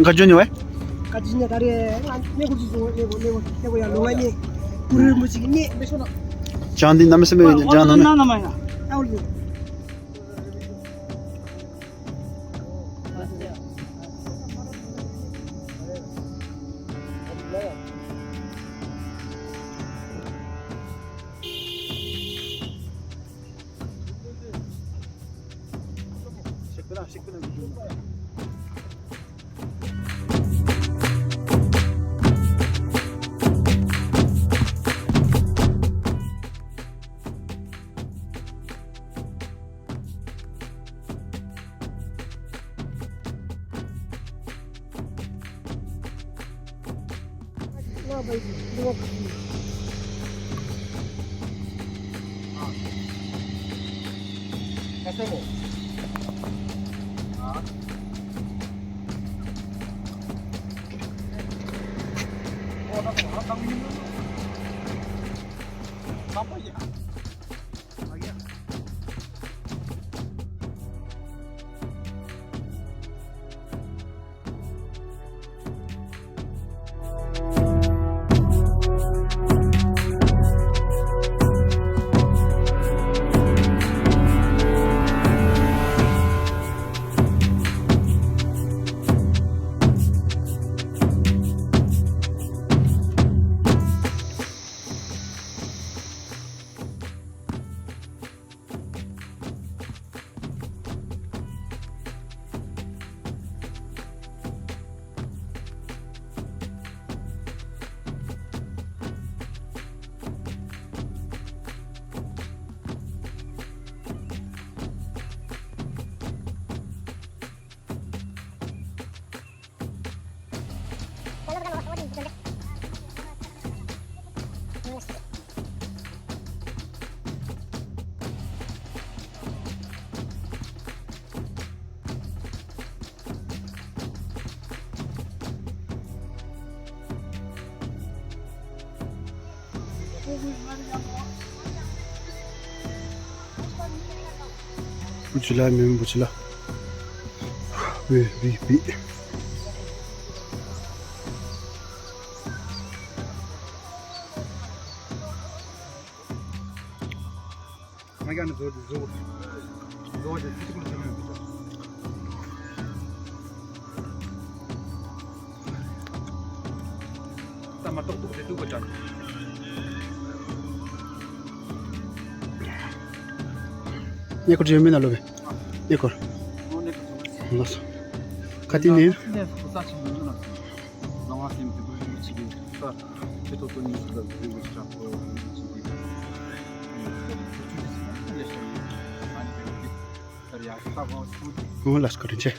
Kajuni we? Chandin namase me jana. Bucula min bucula. Bi. Magana zor. Zor da fitik konuşamıyorum. Sama tok itu bocor. ये कुछ जमीन आलो बे ये कर बस खाती नहीं वो लास्ट करें चे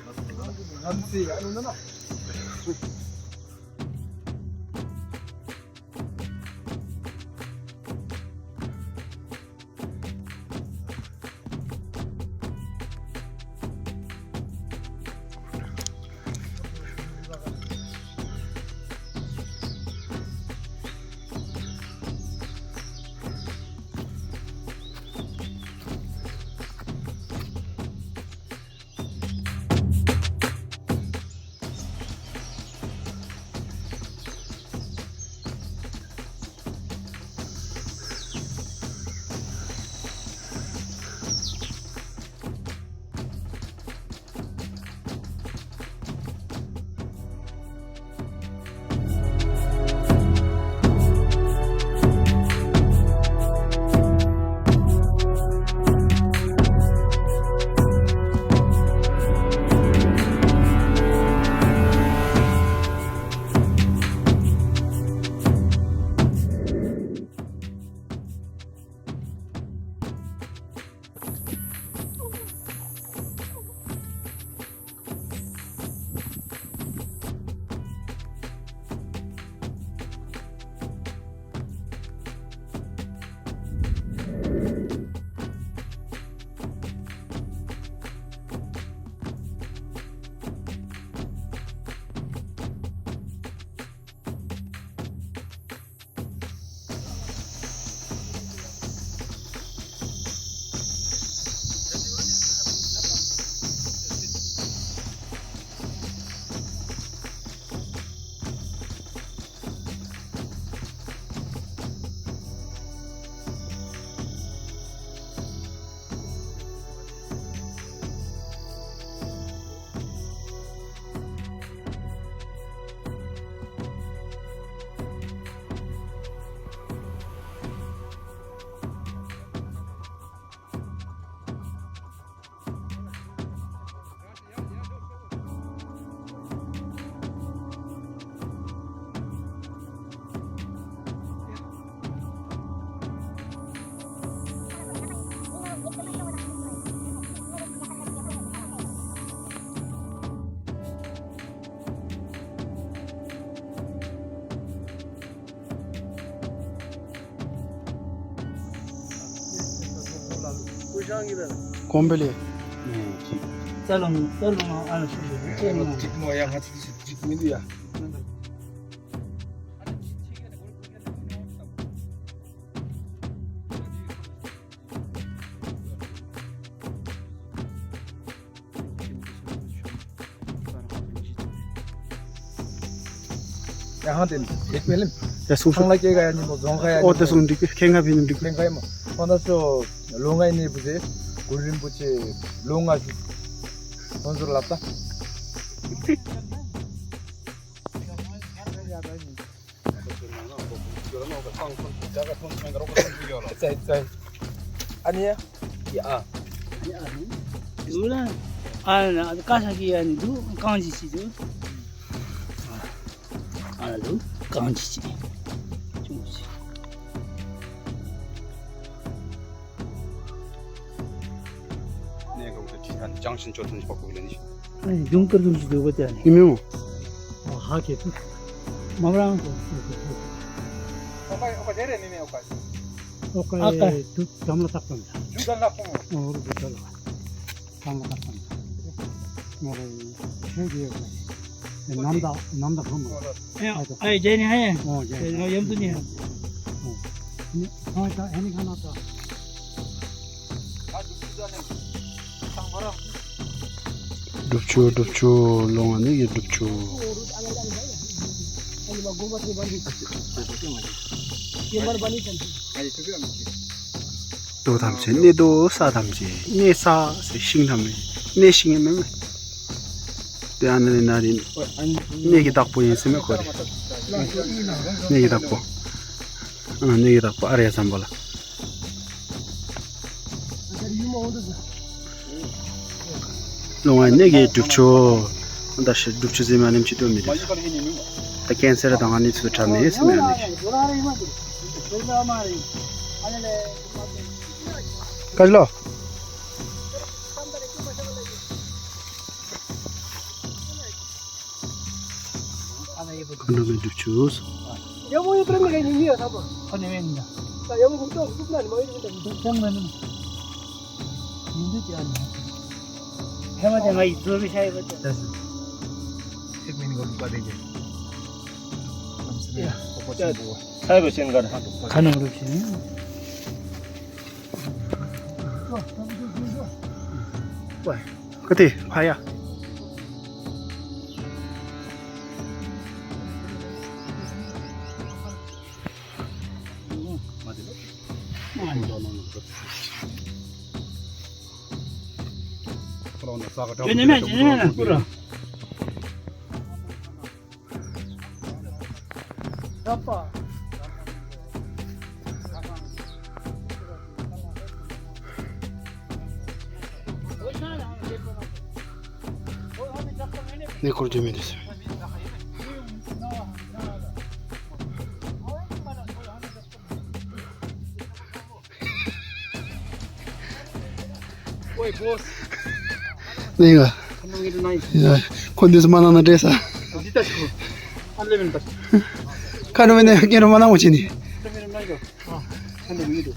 곰벨리. 짤롱 안 쓰고. 지금 뭐야 같이 지금이야. यहाँ दिन एक मिनट 야, 송. 상라 깨가 아니 뭐 정가야 아니 어때 손 리그 갱가 비는 리그. 그러니까 뭐 혼자서 롱아 있는 부지 굴림 부지 롱아 선수를 놨다 아니야 야 누나 아 까사기 아니도 강지시죠. 아도 강지시. 중지. 내가 우리 지난 장신 좋던지 받고 그러니. 아니 용कर 좀 주고 버텨. 이명. 하게. 마브랑 오빠 내려내네 오빠 아까 두 담라 닦습니다. 주간 나쁘면 우리 붙어라. 담라 닦습니다. 뭐를 해줘요. 남다 그런 거. 아니 제니 해. 제니 염분이 해. 다 해니 하나 더. 아주 주간에 상바라 룹초 롱안에 이게 룹초. 또 담지 내도 사 담지 내사 싱담이 내 싱이면 내 안에 날인 내기 닦고 있으면 거리 내기 닦고 내기 닦고 아래에서 한번 롱안 내기 룹초 다시 룹초 지마님 지도입니다. 다 캔서를 당하니 수참에 있으면 안 되지. 가질러. 그놈의 줍주스. 여보 이거 그런 게 있니요, 사부. 아니 왜냐? 자, 여보 그거 무슨 말 뭐 이런데 정말은 힘들지 않나. 해마다 이 드럼이 샤이거든. 됐어 책민이 거 누가 되게 야, 오빠 친구 사이버신 거는 가능 없이. 그때 봐야. 왜냐면 불어. 아빠. 내 걸 좀 해주세요. 오이 보스. 내가 한동이도 나이. 콘데스만 하나 돼서 어디다 시고. 안 되면 다시. 가르면 내가 깨로만 하고 지니. 그러면 나이도. 한동이도.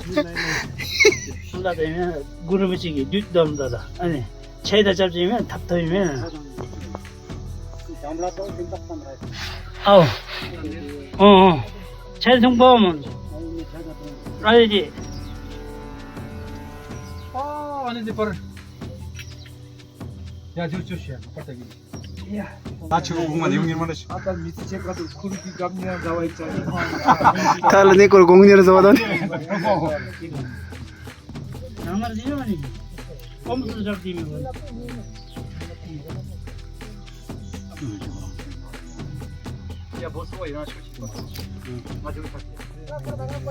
술라되면 구름치기 뉴덤다다. 아니 차에다 잡으면 답답이면. 아우. 차에 통보하면. 알지. 아닌데 빨리 야 저쪽이야 갑자기 나 지금 공만 이용일만 하시 아까 밑에 책 가서 그렇게 감리랑 나와 있잖아 달라 내 걸 공연에서 받았니? 양말 이러면 껌도 잡히면 야 보스가 일어나 싶지 마지막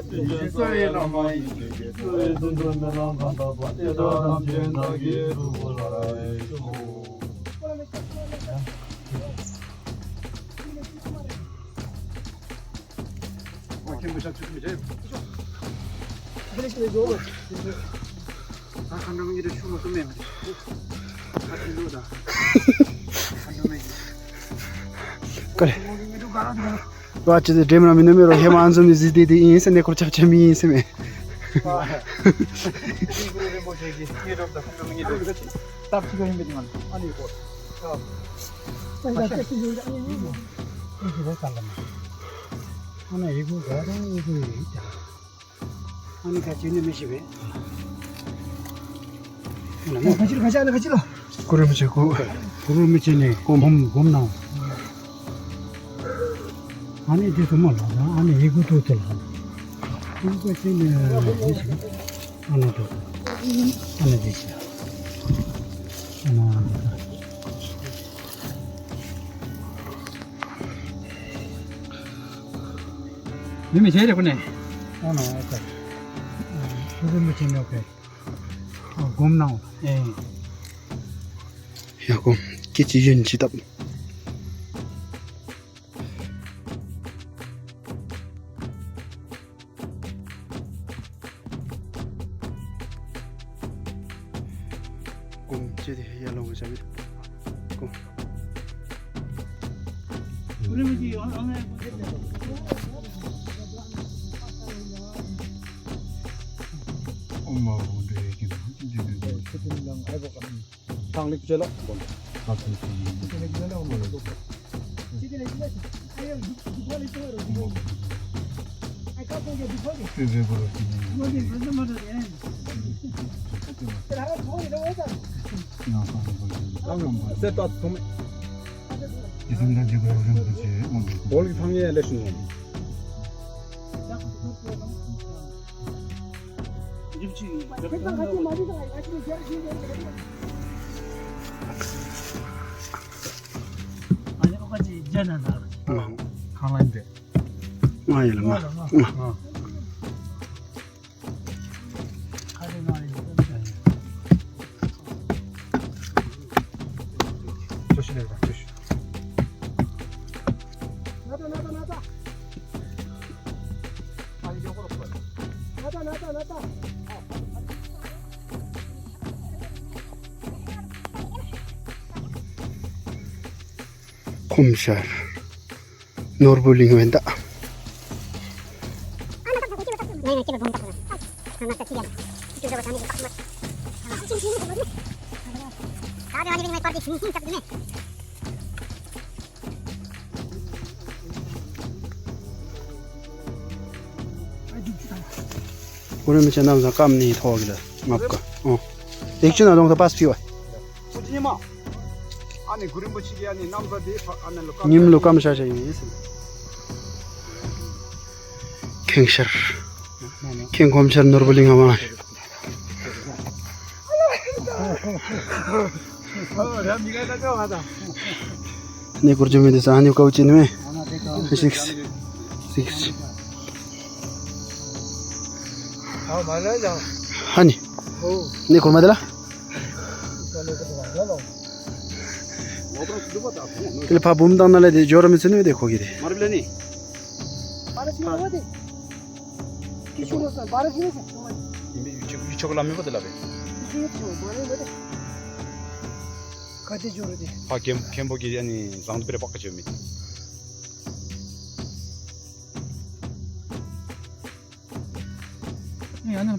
실사에 남아있게 돈돈나랑 간다봐 대단한 변하게 루벌라이소 김부샷 주시면 한동이 이래 춤을 끄면 같은 누다 그래. 또 아침에 데모나 미네메로 해만섬이 지디디 인세 내걸 잡자미 인세메. 이거를 뭐 저기 이름도 한명이 이렇게 딱 지금 힘들지만 아니 이거 이렇게 됐다는 하나 이거 가장 이거 있다. 아니 같이 있는 몇십에. 가지러. 그러면 저거 그러면 전에 곰 나오. 안에 대서 몰라. 안에 이것도 들어. 이거 전에 몇십에. 하나도. 하나 되지. 하나. 님이 제일 보네. 하나 아까. 그러면 전에 오케이. 곰 나오. 예. 야고 끼지윤 지답 곰 제디 야롱을 잡이 곰 그러면 이제 어느 엄마 근데 얘기는 상립 붙여라. 월기 방에 내신 아니 어까지 있잖아 나. 강한데. 마이라 마 조심해 봐. 조심. 나다. 아니 요거로 봐. 나다. 곰샬 노르볼링 웬다 그러면 제 남자 깜니 더하기다 맞까 액주나 동서 빠스 피와 부지마. 아니 그림 붙이기 아니 남자들 안을로 까. 님로 깜샤자 이미 있어 캥샤 캥곰샤 노르볼링 하마 미가 다 좋아하다. 네 구르주미데서 한유 까우치네 하나 될까? 6 아 말하자. 하니 네 콜마데라 그래 봐 봄당 날에 돼 저러면서 네 거기래 말을래니. 바르시면 어디? 기초로서 바르시면 정말 유척을 하면 거들라베. 기초로 뭐는 어디? 가지 줘야지. 아 gem복이 아니 상도베 바꿔줘 미. 네, 안 해.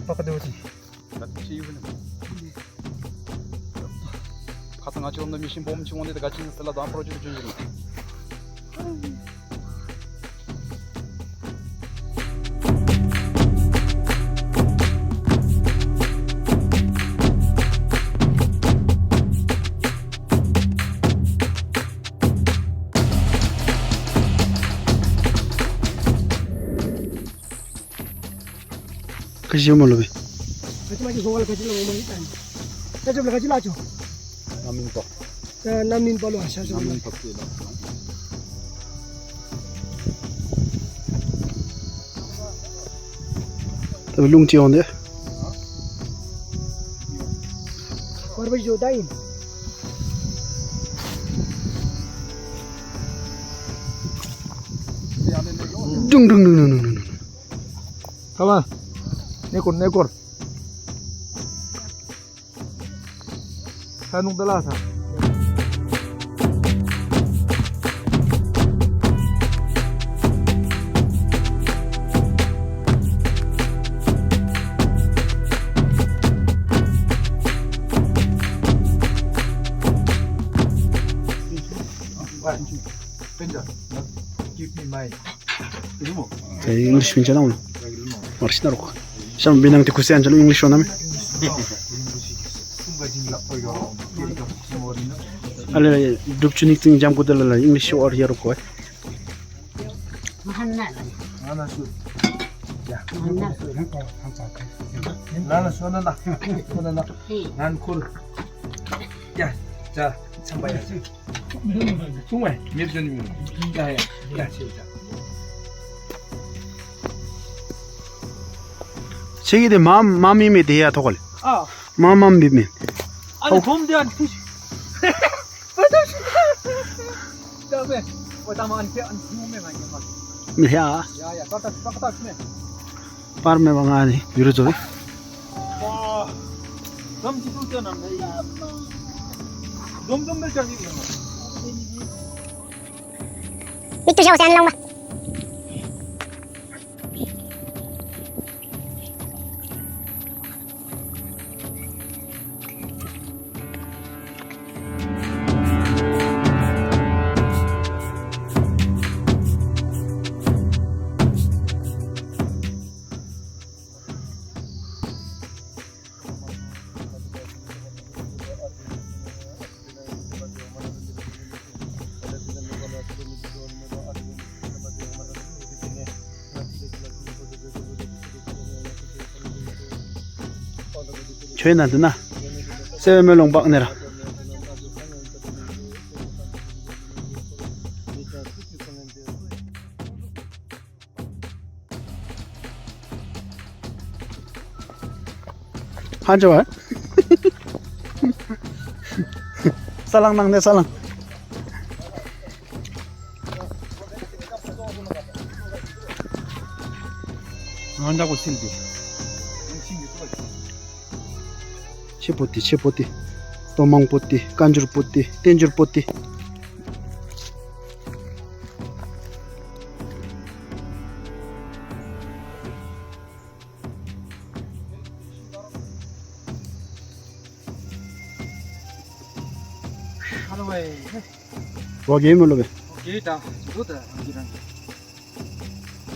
바꿔줘 오지. 나 지우는. 같은 같이 온 놈이 신보험 증원에다 같이 있을라도 앞으로 주지. 그지 몰로베 마지막에 공을 가지러 오면 일단 저쪽으로 가지 마죠. 남민법. 남민 발로 하셔서 남민법이다. 또 룽티 온데 버버지 조다인. 둥둥둥둥둥둥 가만. 내골. Kanong dalasa. Benja, give me my ilmu. 자, English pincha na uno. Marsi na roko. Siya binang ti kusi anjalo English na namin. Ale dupchunik ting jam ko dala English or hero ko. Nana su. Nana su nana. Nana. 난 콜. 야, 자, 참봐야지. 정말 몇 전이면. 야, 진짜. 제기데 마음이 돼야 더걸. 아, 마음 비면. 아니 돔대한 티슈. 다음에 다만 안 몸에 많이 맞. 미야. 야야, 까딱 네. 파르메 방아니 유로조. 와, 돔 지도 때는 돔 멜장이 Itu siya usahan lang ba? 최나 드나. 세멜롱 박내라. 한조알. 살랑낭네 살랑. 한다고 신디. 치포티, 도망포티, 간주르포티, 땡주르포티. 하루에 와게 물로베. 길다 좋다 이런.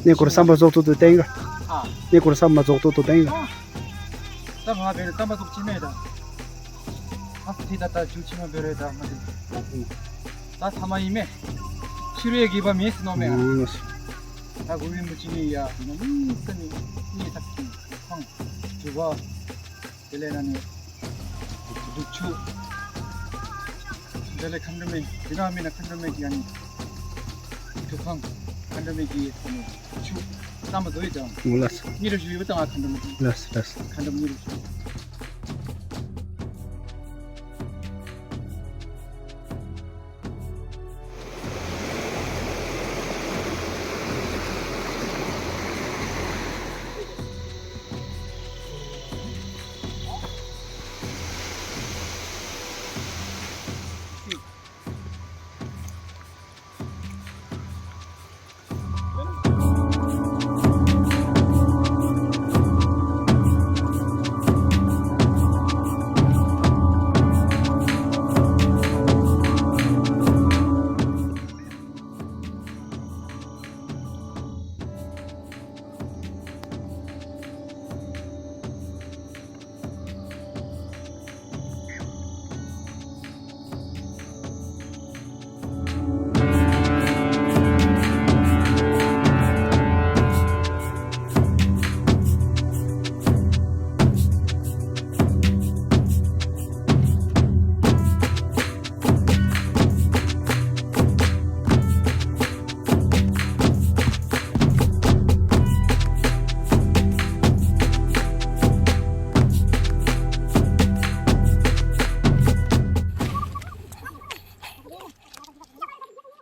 네코르 삼바 조토도 땡가. 아, 네코르 삼바 조토도 땡가. tamma bere tamma tok chimeda. 아스티다다 주치마 베레다 마디. 다 타마이메 시루에 기바 미스 노메. 다 고민 무치니야. 너무 있으니 이 탁기 황 주바 벨레나니 두추 벨레 칸르메 디나미나 칸르메기 아니 두황 칸르메기 주 tamma 도이죠. 몰랐어. 니를 주위부터 칸르메기 몰랐어. 칸르메기